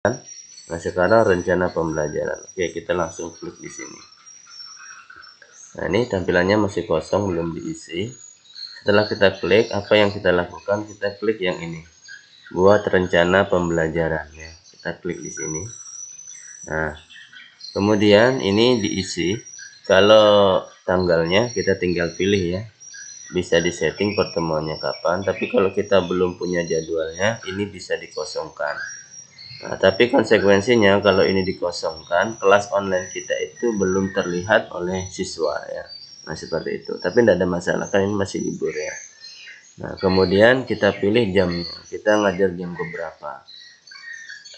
Nah, sekarang rencana pembelajaran. Oke, kita langsung klik di sini. Nah, ini tampilannya masih kosong, belum diisi. Setelah kita klik, apa yang kita lakukan? Kita klik yang ini. Buat rencana pembelajaran ya. Kita klik di sini. Nah, kemudian ini diisi. Kalau tanggalnya kita tinggal pilih ya. Bisa disetting pertemuannya kapan, tapi kalau kita belum punya jadwalnya, ini bisa dikosongkan. Nah, tapi konsekuensinya kalau ini dikosongkan, kelas online kita itu belum terlihat oleh siswa ya. Nah, seperti itu. Tapi tidak ada masalah, kan ini masih libur ya. Nah, kemudian kita pilih jamnya. Kita ngajar jam keberapa.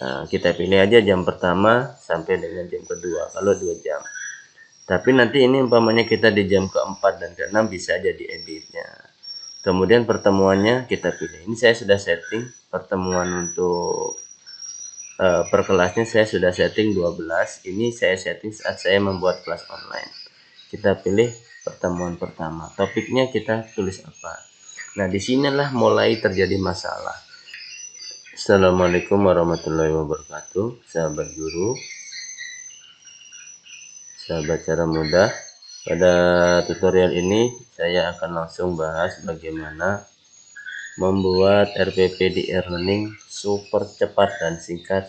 Nah, kita pilih aja jam pertama sampai dengan jam kedua, kalau 2 jam. Tapi nanti ini umpamanya kita di jam keempat dan keenam bisa jadi editnya. Kemudian pertemuannya kita pilih. Ini saya sudah setting pertemuan untuk per kelasnya, saya sudah setting 12. Ini saya setting saat saya membuat kelas online. Kita pilih pertemuan pertama. Topiknya kita tulis apa. Nah, disinilah mulai terjadi masalah. Assalamualaikum warahmatullahi wabarakatuh, sahabat guru, sahabat cara mudah. Pada tutorial ini saya akan langsung bahas bagaimana membuat RPP di e-learning super cepat dan singkat.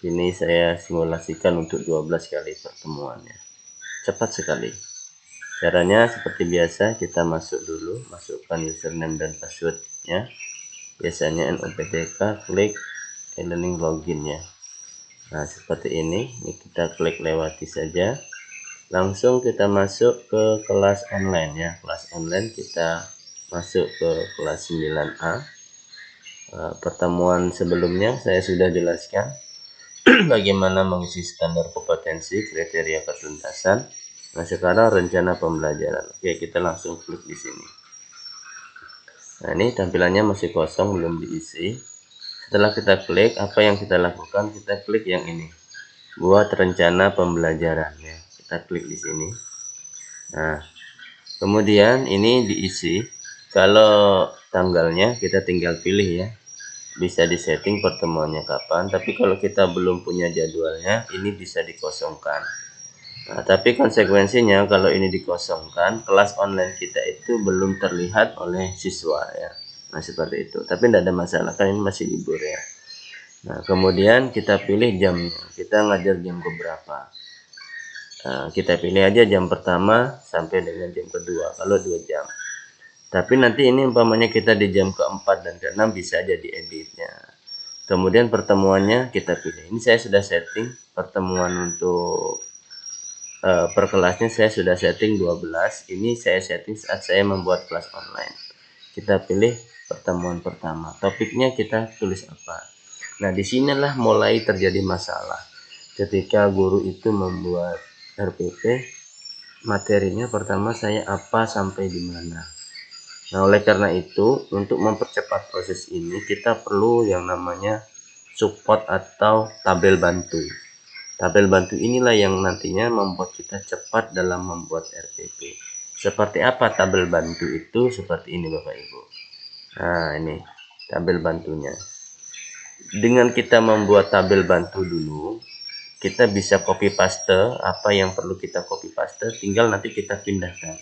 Ini saya simulasikan untuk 12 kali pertemuannya. Cepat sekali. Caranya seperti biasa, kita masuk dulu, masukkan username dan passwordnya. Biasanya NOPTK, klik e-learning login ya. Nah, seperti ini kita klik lewati saja. Langsung kita masuk ke kelas online ya. Kelas online kita masuk ke kelas 9A. Pertemuan sebelumnya saya sudah jelaskan bagaimana mengisi standar kompetensi, kriteria ketuntasan. Nah, sekarang rencana pembelajaran. Oke, kita langsung klik di sini. Nah, ini tampilannya masih kosong, belum diisi. Setelah kita klik, apa yang kita lakukan? Kita klik yang ini. Buat rencana pembelajaran ya. Kita klik di sini. Nah, kemudian ini diisi. Kalau tanggalnya kita tinggal pilih ya. Bisa disetting pertemuannya kapan, tapi kalau kita belum punya jadwalnya, ini bisa dikosongkan. Nah, tapi konsekuensinya kalau ini dikosongkan, kelas online kita itu belum terlihat oleh siswa ya. Nah, seperti itu. Tapi tidak ada masalah, kan ini masih libur ya. Nah, kemudian kita pilih jamnya. Kita ngajar jam keberapa. Nah, kita pilih aja jam pertama sampai dengan jam kedua, kalau 2 jam. Tapi nanti ini umpamanya kita di jam keempat dan keenam bisa jadi editnya. Kemudian pertemuannya kita pilih. Ini saya sudah setting pertemuan untuk per kelasnya, saya sudah setting 12. Ini saya setting saat saya membuat kelas online. Kita pilih pertemuan pertama. Topiknya kita tulis apa. Nah, disinilah mulai terjadi masalah. Ketika guru itu membuat RPP, materinya pertama saya apa sampai di mana. Nah, oleh karena itu, untuk mempercepat proses ini, kita perlu yang namanya support atau tabel bantu. Tabel bantu inilah yang nantinya membuat kita cepat dalam membuat RPP. Seperti apa tabel bantu itu? Seperti ini Bapak Ibu. Nah, ini tabel bantunya. Dengan kita membuat tabel bantu dulu, kita bisa copy paste apa yang perlu kita copy paste, tinggal nanti kita pindahkan.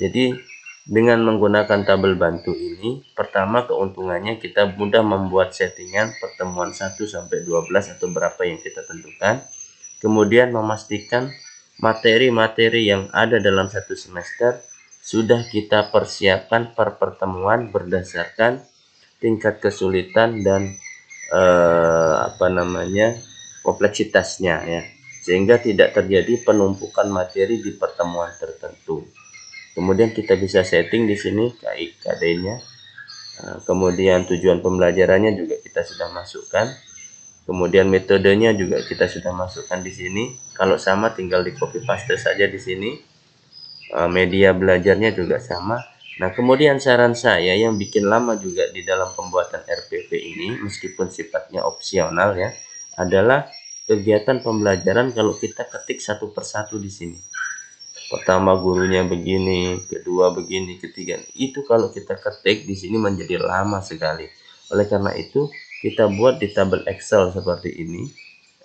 Jadi dengan menggunakan tabel bantu ini, pertama keuntungannya kita mudah membuat settingan pertemuan 1 sampai 12 atau berapa yang kita tentukan. Kemudian memastikan materi-materi yang ada dalam satu semester sudah kita persiapkan per pertemuan berdasarkan tingkat kesulitan dan kompleksitasnya ya, sehingga tidak terjadi penumpukan materi di pertemuan tertentu. Kemudian kita bisa setting di sini KIKD-nya. Kemudian tujuan pembelajarannya juga kita sudah masukkan. Kemudian metodenya juga kita sudah masukkan di sini. Kalau sama tinggal di copy paste saja di sini. Media belajarnya juga sama. Nah, kemudian saran saya yang bikin lama juga di dalam pembuatan RPP ini, meskipun sifatnya opsional ya, adalah kegiatan pembelajaran kalau kita ketik satu persatu di sini. Pertama gurunya begini, kedua begini, ketiga. Itu kalau kita ketik di sini menjadi lama sekali. Oleh karena itu, kita buat di tabel Excel seperti ini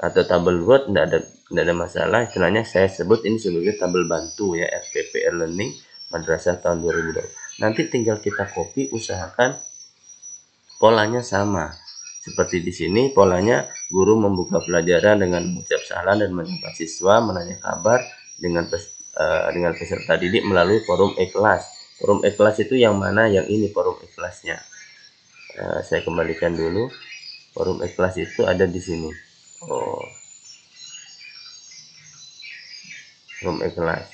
atau tabel Word, tidak ada masalah. Istilahnya saya sebut ini sebagai tabel bantu ya, RPP e-learning madrasah tahun 2020. Nanti tinggal kita copy, usahakan polanya sama. Seperti di sini polanya, guru membuka pelajaran dengan mengucap salam dan menyapa siswa, menanya kabar dengan peserta didik melalui forum e-kelas. Forum e-kelas itu yang mana? Yang ini forum e-kelasnya. Saya kembalikan dulu. Forum e-kelas itu ada di sini. Oh, forum e-kelas.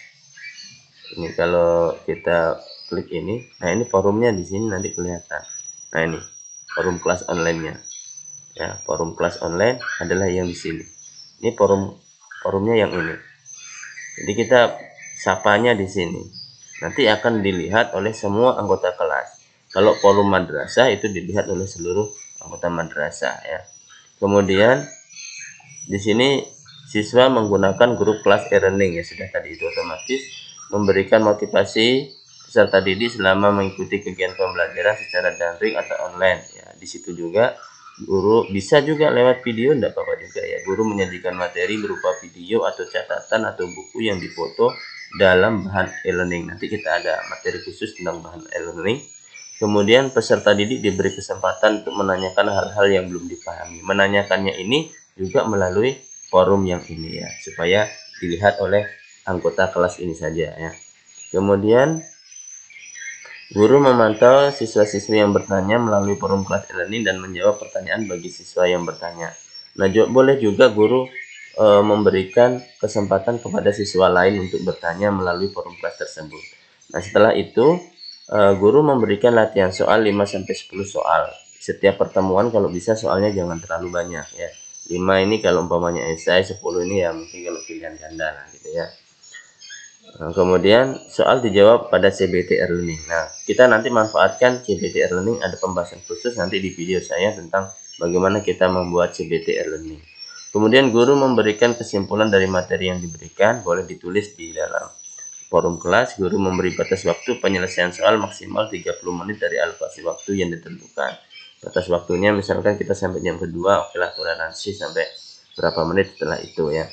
Ini kalau kita klik ini, nah ini forumnya di sini nanti kelihatan. Nah ini forum kelas online-nya. Ya, forum kelas online adalah yang di sini. Ini forumnya yang ini. Jadi kita sapanya di sini. Nanti akan dilihat oleh semua anggota kelas. Kalau forum madrasah itu dilihat oleh seluruh anggota madrasah ya. Kemudian di sini siswa menggunakan grup kelas e-learning ya, sudah tadi itu otomatis memberikan motivasi peserta didik selama mengikuti kegiatan pembelajaran secara daring atau online ya. Di situ juga guru bisa juga lewat video, enggak apa-apa juga ya. Guru menyajikan materi berupa video atau catatan atau buku yang difoto dalam bahan e-learning. Nanti kita ada materi khusus tentang bahan e-learning. Kemudian peserta didik diberi kesempatan untuk menanyakan hal-hal yang belum dipahami. Menanyakannya ini juga melalui forum yang ini ya, supaya dilihat oleh anggota kelas ini saja ya. Kemudian guru memantau siswa-siswi yang bertanya melalui forum kelas e-learning dan menjawab pertanyaan bagi siswa yang bertanya. Nah, boleh juga guru memberikan kesempatan kepada siswa lain untuk bertanya melalui forum kelas tersebut. Nah, setelah itu guru memberikan latihan soal 5-10 soal. Setiap pertemuan kalau bisa soalnya jangan terlalu banyak ya. 5 ini kalau umpamanya esai, 10 ini ya mungkin kalau pilihan ganda lah gitu ya. Nah, kemudian soal dijawab pada CBT e-learning. Nah, kita nanti manfaatkan CBT e-learning, ada pembahasan khusus nanti di video saya tentang bagaimana kita membuat CBT e-learning. Kemudian guru memberikan kesimpulan dari materi yang diberikan, boleh ditulis di dalam forum kelas. Guru memberi batas waktu penyelesaian soal maksimal 30 menit dari alokasi waktu yang ditentukan. Batas waktunya misalkan kita sampai jam kedua, okelah toleransi sampai berapa menit setelah itu ya.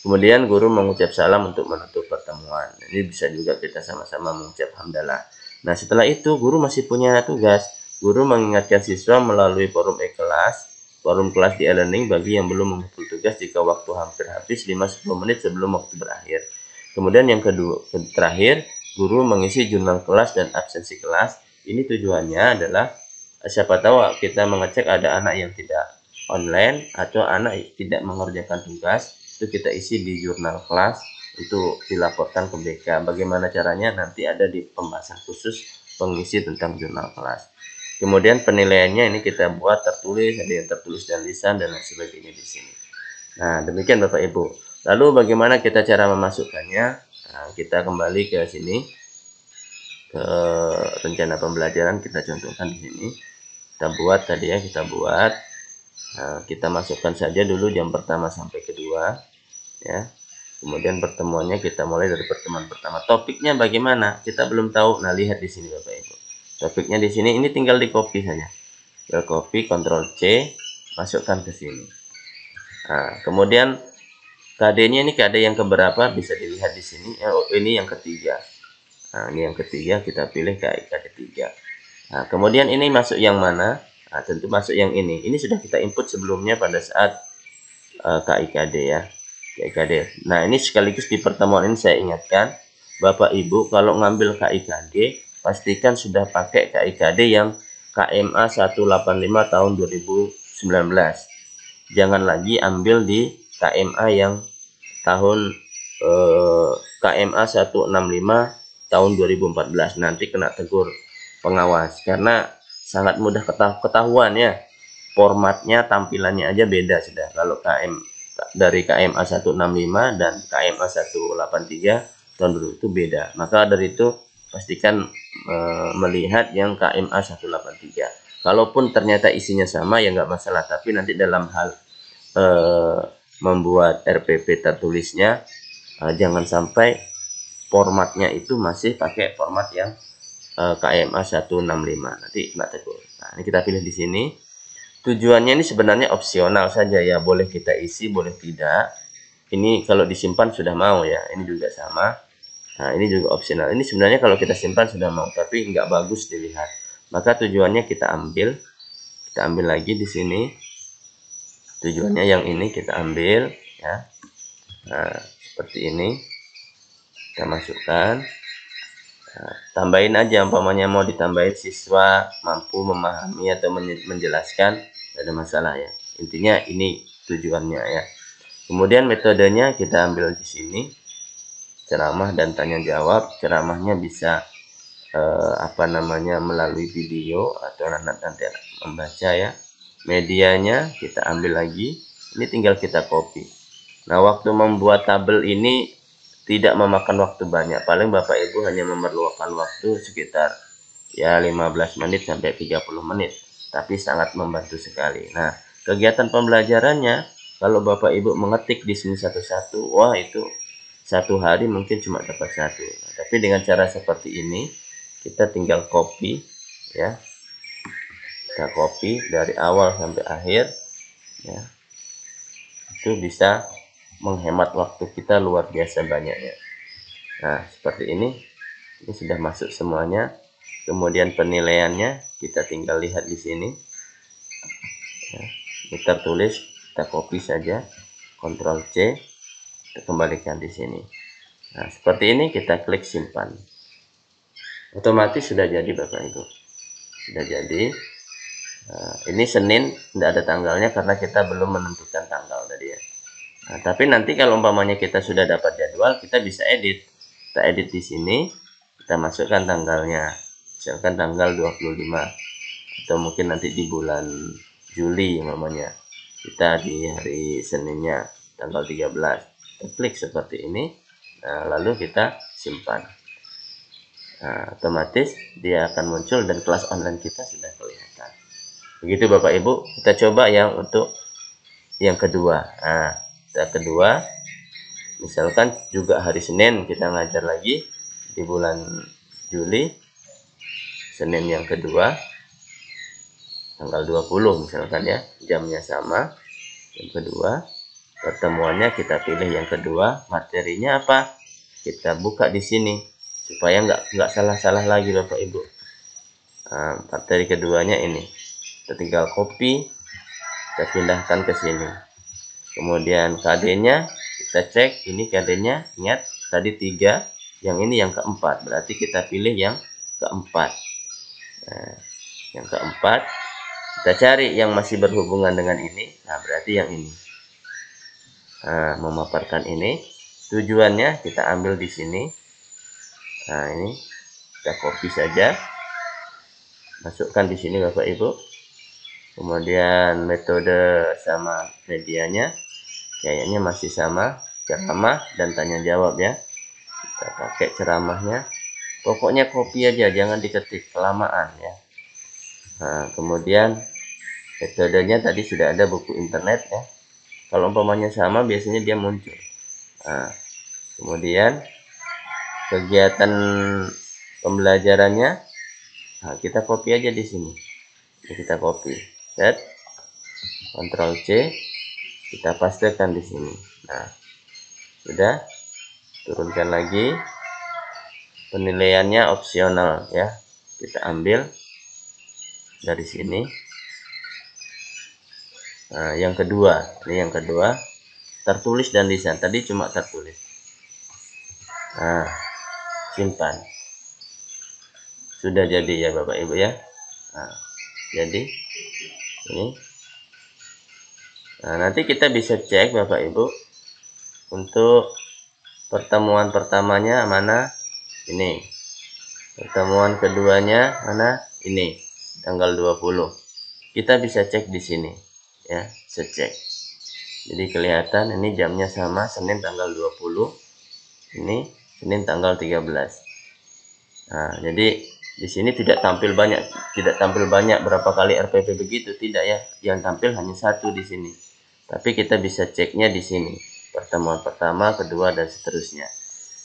Kemudian guru mengucap salam untuk menutup pertemuan. Ini bisa juga kita sama-sama mengucap hamdalah. Nah, setelah itu guru masih punya tugas. Guru mengingatkan siswa melalui forum e-kelas, forum kelas di e-learning bagi yang belum mengumpul tugas jika waktu hampir habis 5-10 menit sebelum waktu berakhir. Kemudian yang terakhir, guru mengisi jurnal kelas dan absensi kelas. Ini tujuannya adalah siapa tahu kita mengecek ada anak yang tidak online atau anak tidak mengerjakan tugas, itu kita isi di jurnal kelas untuk dilaporkan ke BK. Bagaimana caranya nanti ada di pembahasan khusus pengisi tentang jurnal kelas. Kemudian penilaiannya ini kita buat tertulis, ada yang tertulis dan lisan dan lain sebagainya di sini. Nah, demikian Bapak Ibu. Lalu bagaimana kita cara memasukkannya? Nah, kita kembali ke sini, ke rencana pembelajaran, kita contohkan di sini. Kita buat tadi ya, kita buat. Nah, kita masukkan saja dulu jam pertama sampai kedua ya. Kemudian pertemuannya kita mulai dari pertemuan pertama. Topiknya bagaimana? Kita belum tahu. Nah, lihat di sini Bapak Ibu. Topiknya di sini, ini tinggal di copy saja. Tinggal copy, Ctrl C, masukkan ke sini. Nah, kemudian KD-nya ini KD yang keberapa bisa dilihat di sini. Ini yang ketiga. Nah, ini yang ketiga, kita pilih KD 3. Nah, kemudian ini masuk yang mana? Nah, tentu masuk yang ini. Ini sudah kita input sebelumnya pada saat KIKD ya. KIKD. Nah, ini sekaligus di pertemuan ini saya ingatkan, Bapak Ibu kalau ngambil KIKD, pastikan sudah pakai KIKD yang KMA 185 tahun 2019. Jangan lagi ambil di KMA yang tahun KMA 165 tahun 2014. Nanti kena tegur pengawas karena sangat mudah ketahuan ya, formatnya, tampilannya aja beda sudah. Kalau dari KMA 165 dan KMA 183 tahun dulu itu beda. Maka dari itu pastikan melihat yang KMA 183. Kalaupun ternyata isinya sama ya nggak masalah, tapi nanti dalam hal membuat RPP tertulisnya jangan sampai formatnya itu masih pakai format yang KMA 165, nanti kena tegur. Nah, ini kita pilih di sini. Tujuannya ini sebenarnya opsional saja ya, boleh kita isi, boleh tidak. Ini kalau disimpan sudah mau ya, ini juga sama. Nah, ini juga opsional. Ini sebenarnya kalau kita simpan sudah mau, tapi nggak bagus dilihat. Maka tujuannya kita ambil lagi di sini. Tujuannya yang ini kita ambil ya. Nah, seperti ini. Kita masukkan. Nah, tambahin aja, umpamanya mau ditambahin siswa mampu memahami atau menjelaskan, tidak ada masalah ya. Intinya ini tujuannya ya. Kemudian metodenya kita ambil di sini, ceramah dan tanya jawab. Ceramahnya bisa melalui video atau nanti membaca ya. Medianya kita ambil lagi, ini tinggal kita copy. Nah, waktu membuat tabel ini tidak memakan waktu banyak, paling Bapak Ibu hanya memerlukan waktu sekitar ya 15 menit sampai 30 menit, tapi sangat membantu sekali. Nah, kegiatan pembelajarannya kalau Bapak Ibu mengetik di sini satu-satu, wah itu satu hari mungkin cuma dapat satu. Nah, tapi dengan cara seperti ini kita tinggal copy ya, kita copy dari awal sampai akhir ya, itu bisa menghemat waktu kita luar biasa banyaknya. Nah, seperti ini sudah masuk semuanya. Kemudian penilaiannya kita tinggal lihat di sini ya, kita tulis, kita copy saja, Ctrl C, kita kembalikan di sini. Nah, seperti ini kita klik simpan, otomatis sudah jadi Bapak Ibu, sudah jadi. Nah, ini Senin, tidak ada tanggalnya karena kita belum menentukan tanggal tadi ya. Nah, tapi nanti kalau umpamanya kita sudah dapat jadwal, kita bisa edit. Kita edit di sini, kita masukkan tanggalnya. Misalkan tanggal 25. Atau mungkin nanti di bulan Juli umpamanya. Kita di hari Seninnya, tanggal 13. Kita klik seperti ini. Nah, lalu kita simpan. Nah, otomatis dia akan muncul dan kelas online kita sudah kelihatan. Begitu Bapak Ibu, kita coba yang untuk yang kedua. Nah, yang kedua, misalkan juga hari Senin kita ngajar lagi di bulan Juli, Senin yang kedua, tanggal 20 misalkan ya, jamnya sama, yang kedua, pertemuannya kita pilih yang kedua, materinya apa? Kita buka di sini supaya nggak salah-salah lagi Bapak Ibu. Nah, materi keduanya ini, kita tinggal copy, kita pindahkan ke sini. Kemudian KD-nya kita cek, ini KD-nya, ingat tadi 3, yang ini yang keempat, berarti kita pilih yang keempat. Nah, yang keempat kita cari yang masih berhubungan dengan ini, nah berarti yang ini. Nah, memaparkan ini, tujuannya kita ambil di sini. Nah, ini kita copy saja, masukkan di sini Bapak Ibu. Kemudian metode sama medianya kayaknya masih sama, ceramah dan tanya jawab ya. Kita pakai ceramahnya, pokoknya copy aja, jangan diketik kelamaan ya. Nah, kemudian metodenya tadi sudah ada buku internet ya, kalau umpamanya sama biasanya dia muncul. Nah, kemudian kegiatan pembelajarannya, nah, kita copy aja di sini. Ini kita copy, set, Ctrl C, kita pastekan di sini. Nah, sudah, turunkan lagi. Penilaiannya opsional ya, kita ambil dari sini. Nah, yang kedua, ini yang kedua, tertulis dan lisan. Tadi cuma tertulis. Nah, simpan. Sudah jadi ya Bapak Ibu ya. Nah, jadi ini. Nah, nanti kita bisa cek Bapak Ibu untuk pertemuan pertamanya mana, ini. Pertemuan keduanya mana, ini, tanggal 20. Kita bisa cek di sini ya, secek. Jadi kelihatan ini jamnya sama, Senin tanggal 20. Ini Senin tanggal 13. Nah, jadi di sini tidak tampil banyak berapa kali RPP begitu, tidak ya. Yang tampil hanya satu di sini. Tapi kita bisa ceknya di sini. Pertemuan pertama, kedua dan seterusnya.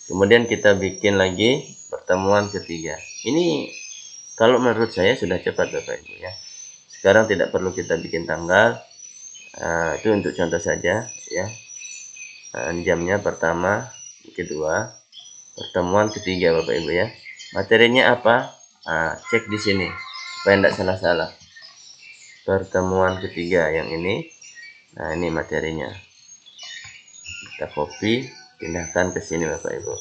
Kemudian kita bikin lagi pertemuan ketiga. Ini kalau menurut saya sudah cepat Bapak Ibu ya. Sekarang tidak perlu kita bikin tanggal. Itu untuk contoh saja ya. Jamnya pertama, kedua, pertemuan ketiga Bapak Ibu ya. Materinya apa? Cek di sini supaya tidak salah-salah. Pertemuan ketiga yang ini. Nah, ini materinya. Kita copy, pindahkan ke sini Bapak Ibu.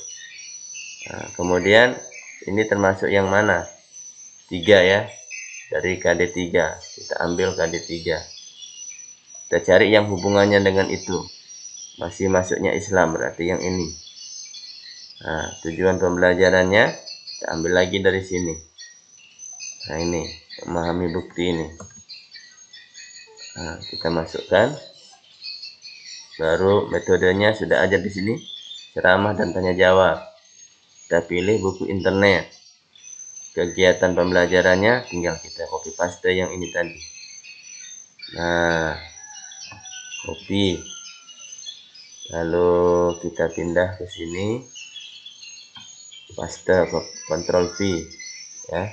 Kemudian ini termasuk yang mana? 3 ya. Dari KD3 kita ambil KD3, kita cari yang hubungannya dengan itu, masih masuknya Islam, berarti yang ini. Tujuan pembelajarannya kita ambil lagi dari sini. Ini memahami bukti ini. Kita masukkan, baru metodenya sudah ada di sini, ceramah dan tanya jawab. Kita pilih buku internet. Kegiatan pembelajarannya tinggal kita copy paste yang ini tadi. Nah, copy, lalu kita pindah ke sini, paste, Ctrl V ya.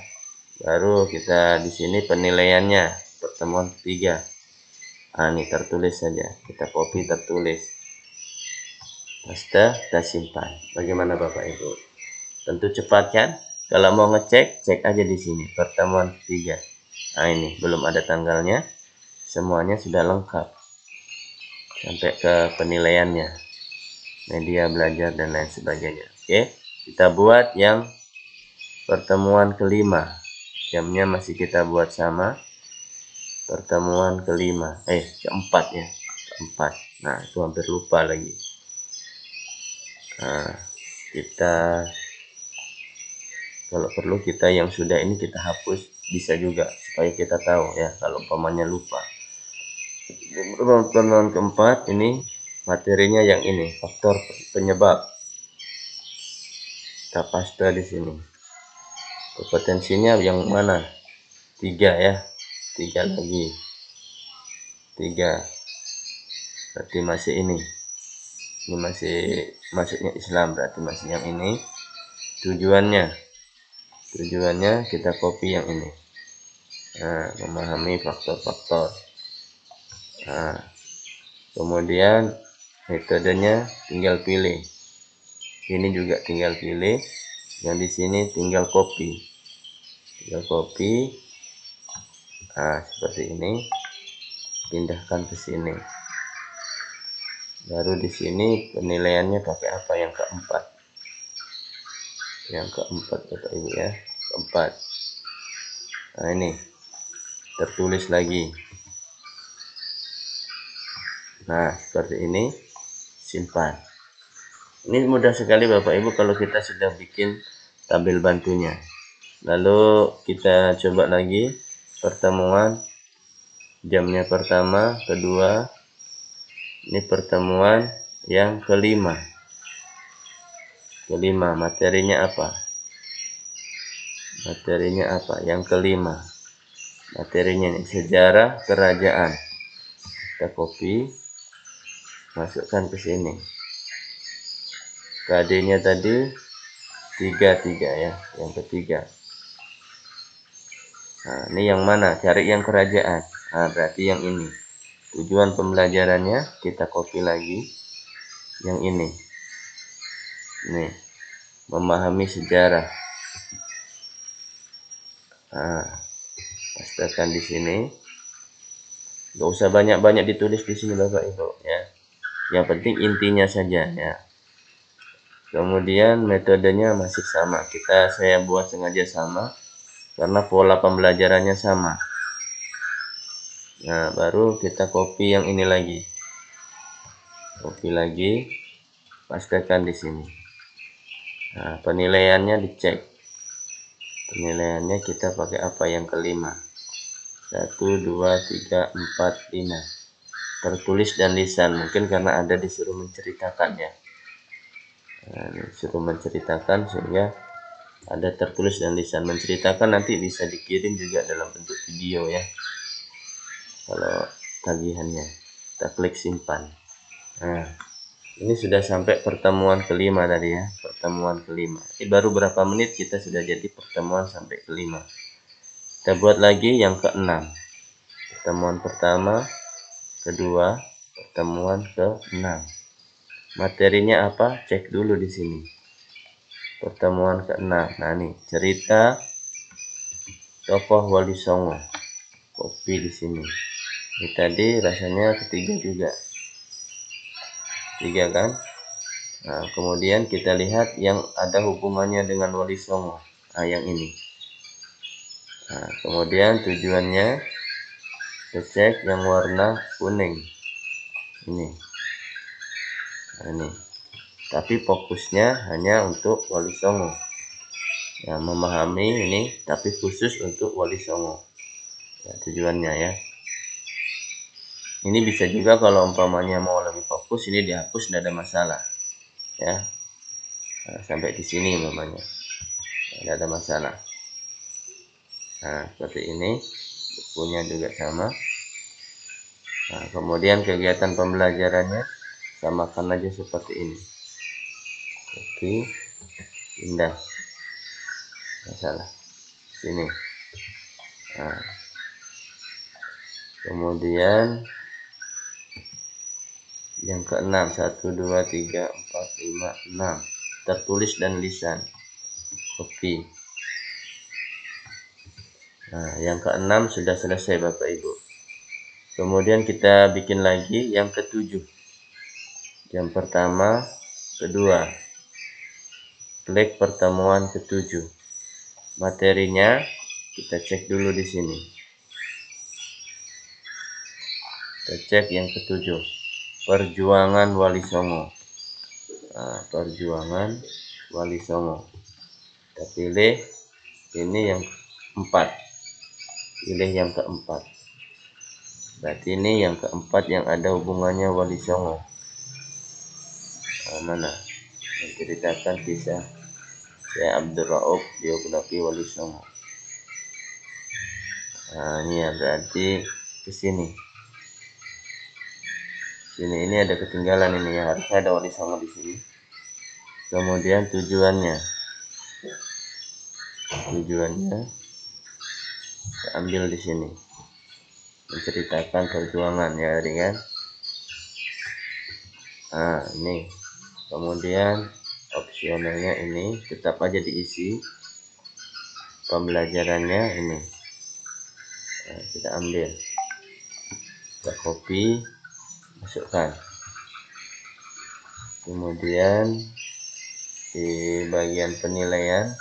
Baru kita di sini penilaiannya pertemuan ketiga. Ini tertulis saja, kita copy tertulis, paste, kita simpan. Bagaimana Bapak Ibu? Tentu cepat kan? Kalau mau ngecek, cek aja di sini pertemuan ketiga. Ini belum ada tanggalnya, semuanya sudah lengkap sampai ke penilaiannya, media belajar dan lain sebagainya. Oke, kita buat yang pertemuan kelima. Jamnya masih kita buat sama. Pertemuan kelima, keempat ya, keempat. Nah, itu hampir lupa lagi. Kita kalau perlu kita yang sudah ini kita hapus, bisa juga supaya kita tahu ya kalau umpamanya lupa. Pertemuan keempat ini materinya yang ini, faktor penyebab. Kita paste di sini. Kompetensinya yang mana? 3 ya. 3 lagi. 3. Berarti masih ini. Ini masih masuknya Islam, berarti masih yang ini. Tujuannya kita copy yang ini. Memahami faktor-faktor. Kemudian metodenya tinggal pilih. Ini juga tinggal pilih. Yang di sini tinggal copy. Seperti ini. Pindahkan ke sini. Baru di sini penilaiannya pakai apa yang keempat. Yang keempat Bapak Ibu ya. Keempat. Ini tertulis lagi. Nah, seperti ini, simpan. Ini mudah sekali Bapak Ibu kalau kita sudah bikin tabel bantunya. Lalu kita coba lagi pertemuan, jamnya pertama, kedua. Ini pertemuan yang kelima. Materinya apa? Yang kelima. Materinya ini sejarah kerajaan. Kita copy, masukkan ke sini. KD-nya tadi 3 ya, yang ketiga. Ini yang mana? Cari yang kerajaan. Berarti yang ini. Tujuan pembelajarannya kita copy lagi. Yang ini. Nih, memahami sejarah. Pastekan di sini. Gak usah banyak-banyak ditulis di sini Bapak Ibu ya. Yang penting intinya saja ya. Kemudian metodenya masih sama. Saya buat sengaja sama karena pola pembelajarannya sama. Nah, baru kita copy yang ini lagi. Copy lagi, pastekan di sini. Nah, penilaiannya dicek. Penilaiannya kita pakai apa yang kelima? 1, 2, 3, 4, 5. Tertulis dan lisan. Mungkin karena ada disuruh menceritakan ya. Disuruh menceritakan sehingga ada tertulis dan lisan. Menceritakan nanti bisa dikirim juga dalam bentuk video ya. Kalau tagihannya. Kita klik simpan. Nah, ini sudah sampai pertemuan kelima tadi ya, pertemuan kelima. Ini baru berapa menit kita sudah jadi pertemuan sampai kelima. Kita buat lagi yang keenam. pertemuan pertama, kedua, pertemuan ke-6. Materinya apa? Cek dulu di sini. Pertemuan ke-6. Nah, nih cerita tokoh Wali Songo. Kopi di sini. Ini tadi rasanya ketiga juga. 3 kan? Nah, kemudian kita lihat yang ada hubungannya dengan Wali Songo. Nah, yang ini. Nah, kemudian tujuannya cek yang warna kuning. Ini. Nah, ini. Tapi fokusnya hanya untuk Wali Songo. Ya, memahami ini, tapi khusus untuk Wali Songo. Ya, tujuannya ya. Ini bisa juga kalau umpamanya mau lebih fokus, ini dihapus, tidak ada masalah. Ya, nah, sampai di sini umpamanya, tidak ada masalah. Nah, seperti ini, bukunya juga sama. Nah, kemudian kegiatan pembelajarannya samakan aja seperti ini. Oke, pindah, masalah sini. Nah, kemudian yang ke-6, 1, 2, 3, 4, 5, 6. Tertulis dan lisan. Copy. Nah, yang ke-6 sudah selesai Bapak Ibu. Kemudian kita bikin lagi yang ke-7. Yang pertama, kedua. Klik pertemuan ke-7. Materinya kita cek dulu di sini. Kita cek yang ke-7. Perjuangan Wali Songo. Nah, perjuangan Wali Songo. Kita pilih ini yang keempat. Pilih yang keempat. Berarti ini yang keempat yang ada hubungannya Wali Songo. Nah, mana? Menceritakan kisah Syekh Abdul Rauf, biografi Wali Songo. Nah, ini ya berarti ke sini. Sini ini ada ketinggalan ini ya, harusnya ada Wali Songo di sini. Kemudian tujuannya saya ambil di sini, menceritakan perjuangan ya tadi kan. Nah, ini kemudian opsionalnya ini tetap aja diisi, pembelajarannya ini. Nah, kita ambil, kita copy, masukkan. Kemudian di bagian penilaian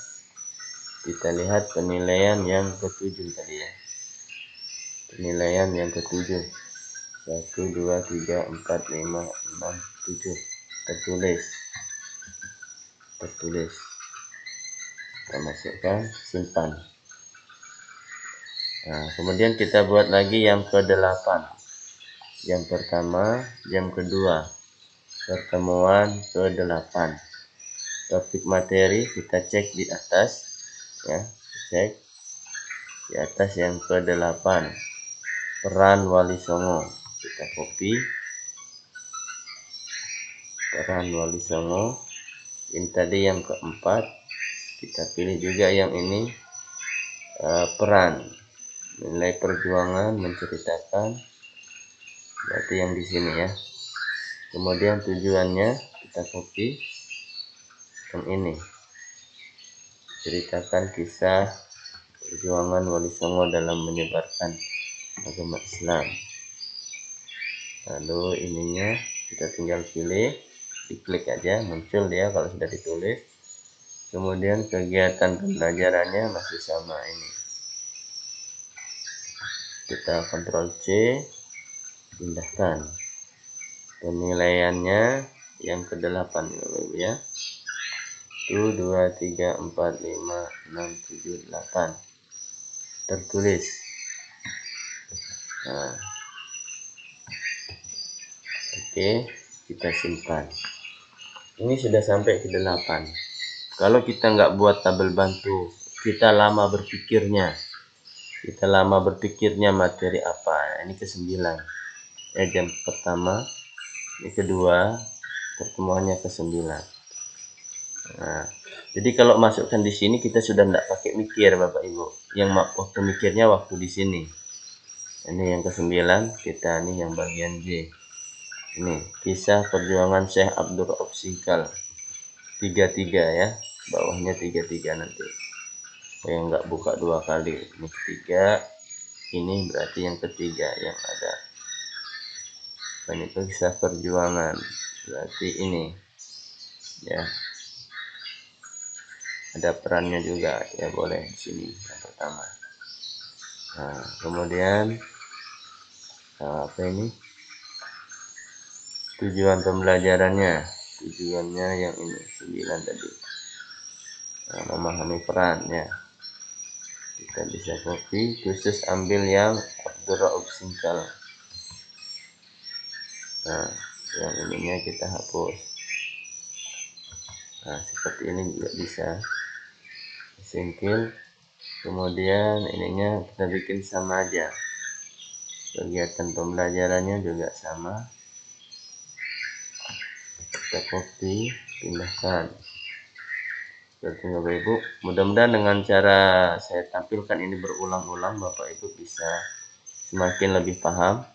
kita lihat penilaian yang ke-7 tadi ya. Penilaian yang ke-7. 1, 2, 3, 4, 5, 6, 7. Tertulis. Kita masukkan, simpan. Nah, kemudian kita buat lagi yang ke-8. Yang pertama, yang kedua. Pertemuan ke-8. Topik materi kita cek di atas ya, cek di atas yang ke-8. Peran Wali Songo. Kita copy. Peran Wali Songo. Ini tadi yang keempat. Kita pilih juga yang ini, peran. Nilai perjuangan, menceritakan. Berarti yang di sini ya. Kemudian tujuannya kita copy. Yang ini. Ceritakan kisah perjuangan Wali Songo dalam menyebarkan agama Islam. Lalu ininya kita tinggal pilih, diklik aja, muncul dia kalau sudah ditulis. Kemudian kegiatan pembelajarannya masih sama ini. Kita Ctrl C, pindahkan. Penilaiannya yang ke-8 ya. 1, 2, 3, 4, 5, 6, 7, 8. Tertulis. Nah. Oke, kita simpan. Ini sudah sampai ke 8. Kalau kita nggak buat tabel bantu, kita lama berpikirnya. Materi apa? Ini ke-9. Ya, jam pertama. Ini kedua, pertemuannya ke-9. Nah, jadi kalau masukkan di sini kita sudah tidak pakai mikir Bapak Ibu. Yang waktu mikirnya waktu di sini. Ini yang ke-9, kita nih yang bagian J. Ini kisah perjuangan Syekh Abdul Rauf Sikal. 33 ya, bawahnya 33 nanti. Supaya nggak buka 2 kali. Ini ketiga, ini berarti yang ketiga yang ada. Ini kisah perjuangan, berarti ini ya. Ada perannya juga ya, boleh di sini yang pertama. Nah, kemudian apa ini? Tujuan pembelajarannya. Tujuannya yang ini 9 tadi. Nah, memahami peran ya. Kita bisa copy, khusus ambil yang Abdul Rauf Sikal. Nah, yang ininya kita hapus. Nah, seperti ini juga bisa. Singkil. Kemudian ininya kita bikin sama aja. Kegiatan pembelajarannya juga sama. Kita copy, pindahkan. Berarti Bapak Ibu, mudah-mudahan dengan cara saya tampilkan ini berulang-ulang, Bapak Ibu bisa semakin lebih paham.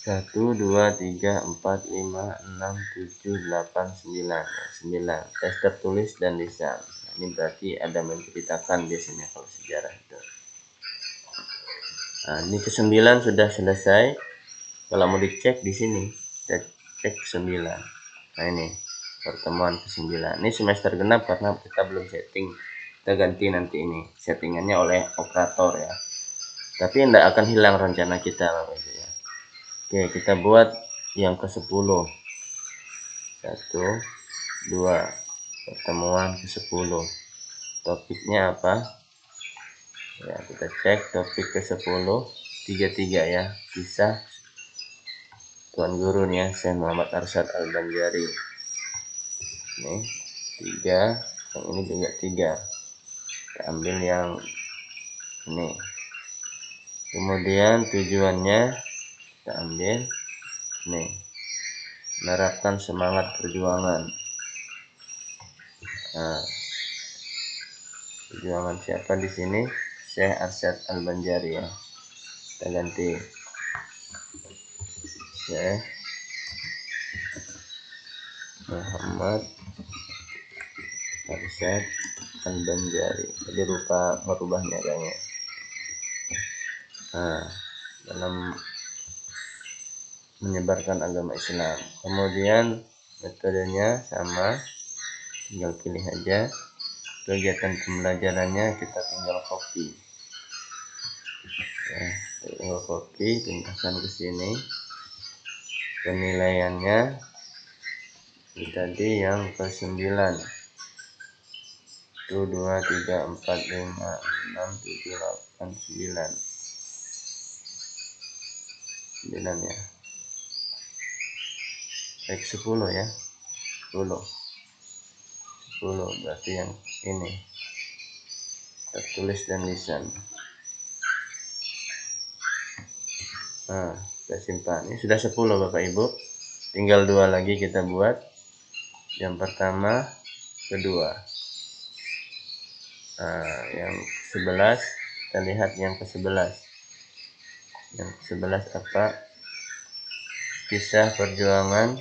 1, 2, 3, 4, 5, 6, 7, 8, 9. 9. Tes tertulis dan lisan. Ini berarti ada menceritakan biasanya kalau sejarah itu. Nah, ini ke-9 sudah selesai. Kalau mau dicek di sini, kita cek 9. Nah, ini pertemuan ke-9. Ini semester genap karena kita belum setting. Kita ganti nanti ini settingannya oleh operator ya. Tapi tidak akan hilang rencana kita Bapak Ibu ya. Oke, kita buat yang ke-10. 1, 2. Pertemuan ke-10. Topiknya apa? Ya, kita cek topik ke-10. 33 ya. Kisah Tuan Guru nih ya, Syekh Muhammad Arsyad Al-Banjari. Ini 3, yang ini juga 3. Kita ambil yang ini. Kemudian tujuannya kita ambil nih. Menerapkan semangat perjuangan. Nah, perjuangan siapa di sini? Syekh Arsyad Al-Banjari ya. Kita ganti Syekh Muhammad Arsyad Al-Banjari. Jadi lupa merubahnya kayaknya. Nah, dalam menyebarkan agama Islam. Kemudian metodenya sama, tinggal pilih aja. Kegiatan pembelajarannya kita tinggal copy. Ya, tinggal copy, pindahkan ke sini. Penilaiannya ini tadi yang ke-9. 1, 2, 3, 4, 5, 6, 7, 8, 9. 9 ya. Baik 10 ya. 10 berarti yang ini. Tertulis dan lisan. Nah, kita simpan. Ini sudah 10 Bapak Ibu. Tinggal 2 lagi kita buat. Yang pertama, kedua. Nah, yang 11 kita lihat yang ke-11. Yang ke-11 apa? Kisah perjuangan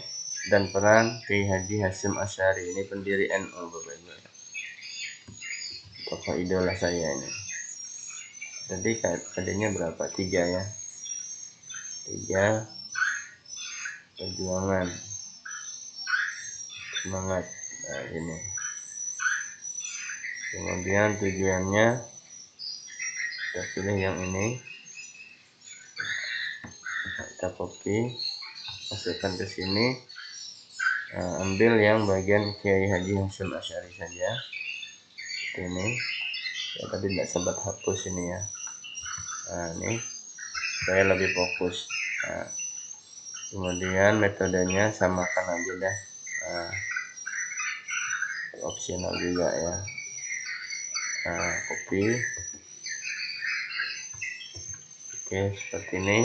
dan peran Kiai Haji Hasyim Asy'ari. Ini pendiri NU Bapak Ibu. Tokoh idola saya ini. Jadi KD-nya berapa? 3 ya. 3 perjuangan semangat. Nah, ini. Kemudian tujuannya kita pilih yang ini. Kita copy, masukkan ke sini. Nah, ambil yang bagian Kiai Haji Hasyim Asy'ari saja. Ini. Ya, tadi tidak sempat hapus ini ya. Nah, ini supaya lebih fokus. Nah, kemudian metodenya samakan aja dah. Nah, opsional juga ya. Nah, copy. Oke, seperti ini.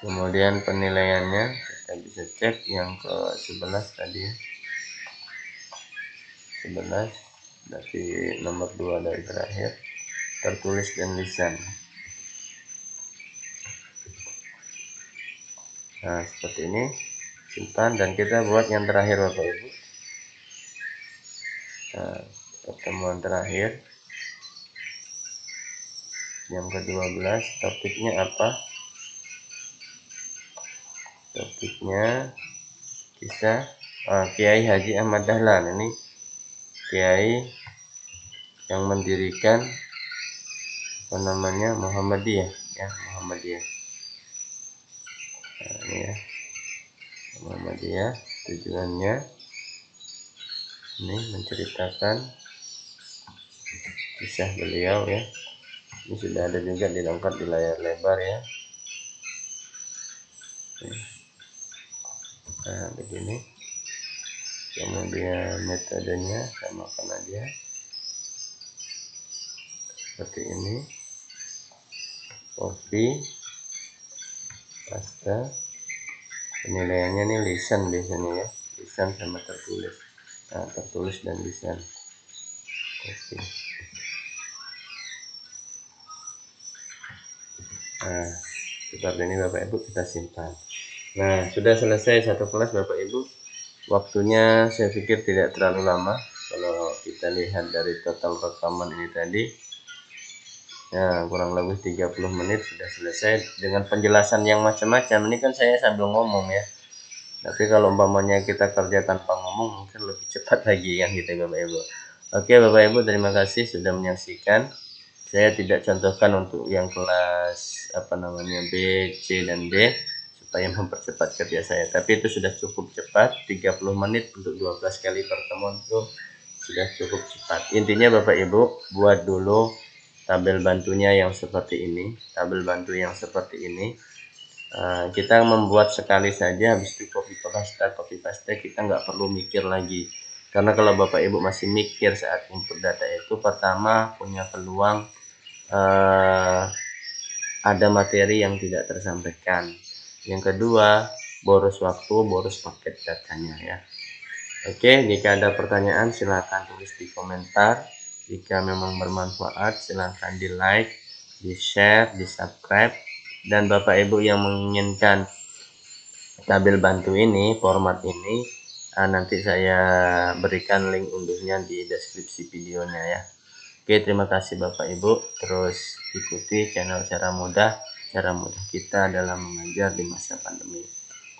Kemudian penilaiannya kita bisa cek yang ke-11 tadi ya. 11 berarti nomor 2 dari terakhir. tertulis dan lisan. Nah, seperti ini. Simpan dan kita buat yang terakhir Bapak Ibu. Nah, pertemuan terakhir yang ke-12, topiknya apa? Topiknya kisah Kiai Haji Ahmad Dahlan. Ini Kiai yang mendirikan Muhammadiyah ya, Muhammadiyah. Nah, ini ya, Muhammadiyah. Tujuannya ini menceritakan kisah beliau ya. Ini sudah ada juga dilengkap di layar lebar ya. Nah, begini. Kemudian metodenya samakan aja seperti ini. Copy, paste. Penilaiannya nih lisan biasanya ya, lisan sama tertulis. Nah, tertulis dan lisan. Copy. Nah, seperti ini Bapak Ibu, kita simpan. Nah, sudah selesai satu kelas Bapak Ibu. Waktunya saya pikir tidak terlalu lama. Kalau kita lihat dari total rekaman ini tadi, ya kurang lebih 30 menit sudah selesai dengan penjelasan yang macam-macam. Ini kan saya sambil ngomong ya. Tapi kalau umpamanya kita kerja tanpa ngomong mungkin lebih cepat lagi kan gitu Bapak Ibu. Oke Bapak Ibu, terima kasih sudah menyaksikan. Saya tidak contohkan untuk yang kelas B, C dan D supaya mempercepat kerja saya. Tapi itu sudah cukup cepat, 30 menit untuk 12 kali pertemuan itu sudah cukup cepat. Intinya Bapak Ibu, buat dulu tabel bantunya yang seperti ini. Tabel bantu yang seperti ini. Kita membuat sekali saja, habis itu copy paste, kita nggak perlu mikir lagi. Karena kalau Bapak Ibu masih mikir saat input data itu, pertama punya peluang ada materi yang tidak tersampaikan. Yang kedua, boros waktu, boros paket datanya ya. Oke, jika ada pertanyaan silahkan tulis di komentar. Jika memang bermanfaat silahkan di like, di share, di subscribe. Dan Bapak Ibu yang menginginkan tabel bantu ini, format ini, nanti saya berikan link unduhnya di deskripsi videonya ya. Oke, terima kasih Bapak Ibu. Terus ikuti channel cara mudah kita dalam mengajar di masa pandemi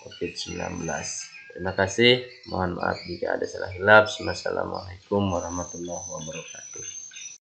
COVID-19. Terima kasih. Mohon maaf jika ada salah hilaf. Wassalamualaikum warahmatullahi wabarakatuh.